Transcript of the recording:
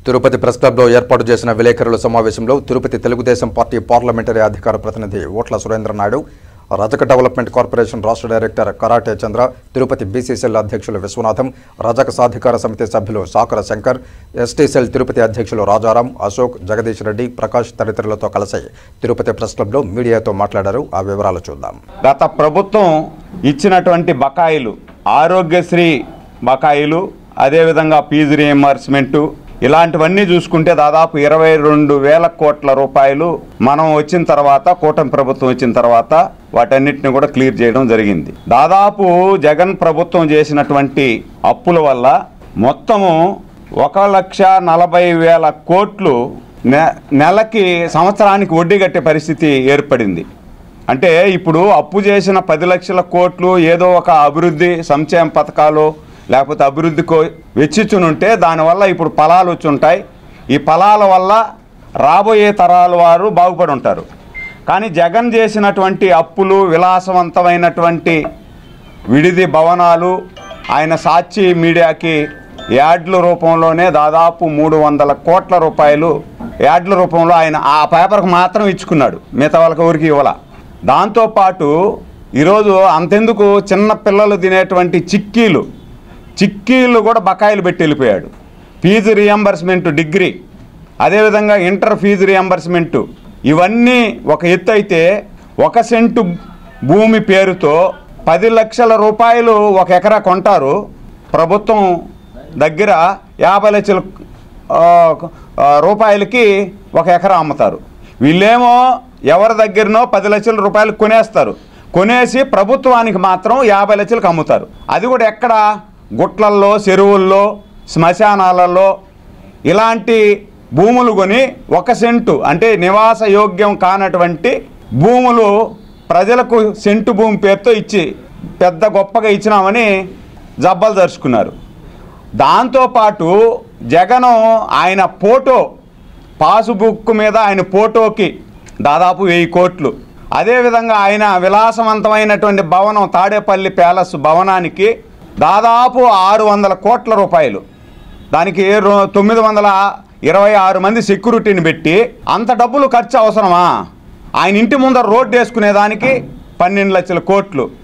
Tirupati press క్లబ్లో ఏర్పాటు చేసిన విలేకరుల సమావేశంలో తిరుపతి తెలుగుదేశం పార్టీ పార్లమెంటరీ అధికార ప్రతినిధి ఓట్ల సురేంద్ర నాయుడు, రజక డెవలప్మెంట్ కార్పొరేషన్ రాష్ట్ర డైరెక్టర్ కరాటే చంద్ర, తిరుపతి బీసీసీఎల్ అధ్యక్షులు విశ్వనాథం, రజక సాధికార సమితి సభ్యులు సాకర శంకర్, ఎస్టీసీఎల్ తిరుపతి అధ్యక్షులు రాజారాం, అశోక్, జగదీష్ రెడ్డి, ప్రకాష్ తదితరులతో కలిసి తిరుపతి ప్రెస్ క్లబ్లో మీడియాతో మాట్లాడారు. ఆ వివరాలు చూద్దాం. గత ప్రభుత్వం ఇచ్చినటువంటి బకాయిలు, ఆరోగ్యశ్రీ బకాయిలు, అదేవిధంగా ఫీజు రీయింబర్స్మెంటు, ఇలాంటివన్నీ చూసుకుంటే దాదాపు 22,000 కోట్ల రూపాయలు మనం వచ్చిన తర్వాత, కూటమి ప్రభుత్వం వచ్చిన తర్వాత వాటన్నిటిని కూడా క్లియర్ చేయడం జరిగింది. దాదాపు జగన్ ప్రభుత్వం చేసినటువంటి అప్పుల వల్ల మొత్తము 1,40,000 కోట్లు నెలకి, సంవత్సరానికి వడ్డీ కట్టే పరిస్థితి ఏర్పడింది. అంటే ఇప్పుడు అప్పు చేసిన 10 లక్షల కోట్లు ఏదో ఒక అభివృద్ధి సంక్షేమ పథకాలు లేకపోతే అభివృద్ధికో వెచ్చిచ్చునుంటే దానివల్ల ఇప్పుడు ఫలాలు వచ్చి ఉంటాయి. ఈ ఫలాల వల్ల రాబోయే తరాల వారు బాగుపడి ఉంటారు. కానీ జగన్ చేసినటువంటి అప్పులు, విలాసవంతమైనటువంటి విడిది భవనాలు, ఆయన సాక్షి మీడియాకి యాడ్ల రూపంలోనే దాదాపు 300 కోట్ల రూపాయలు యాడ్ల రూపంలో ఆయన ఆ పేపర్కి మాత్రం ఇచ్చుకున్నాడు, మిగతా వాళ్ళకి ఊరికి ఇవ్వాల. దాంతోపాటు ఈరోజు అంతెందుకు చిన్న పిల్లలు తినేటువంటి చిక్కీలు కూడా బకాయిలు పెట్టి వెళ్ళిపోయాడు. ఫీజు రీయింబర్స్మెంట్ డిగ్రీ, అదేవిధంగా ఇంటర్ ఫీజు రీయింబర్స్మెంటు, ఇవన్నీ ఒక ఎత్తు అయితే 1 సెంటు భూమి పేరుతో 10 లక్షల రూపాయలు 1 ఎకరా కొంటారు. ప్రభుత్వం దగ్గర 50 లక్షల రూపాయలకి 1 ఎకరా అమ్ముతారు. వీళ్ళేమో ఎవరి దగ్గరనో 10 లక్షల రూపాయలు కొనేస్తారు. కొనేసి ప్రభుత్వానికి మాత్రం 50 లక్షలకు అమ్ముతారు. అది కూడా ఎక్కడ? గుట్లల్లో, చెరువుల్లో, శ్మశానాలలో ఇలాంటి భూములు కొని 1 సెంటు అంటే నివాస యోగ్యం కానటువంటి భూములు ప్రజలకు సెంటు భూమి పేరుతో ఇచ్చి పెద్ద గొప్పగా ఇచ్చినామని జబ్బలు జరుచుకున్నారు. దాంతోపాటు జగను ఆయన ఫోటో పాసుబుక్ మీద ఆయన ఫోటోకి దాదాపు 1000 కోట్లు, అదేవిధంగా ఆయన విలాసవంతమైనటువంటి భవనం తాడేపల్లి ప్యాలెస్ భవనానికి దాదాపు 600 కోట్ల రూపాయలు, దానికి 926 మంది సెక్యూరిటీని పెట్టి అంత డబ్బులు ఖర్చు అవసరమా? ఆయన ఇంటి ముందర రోడ్డు వేసుకునేదానికి 12 లక్షల కోట్లు.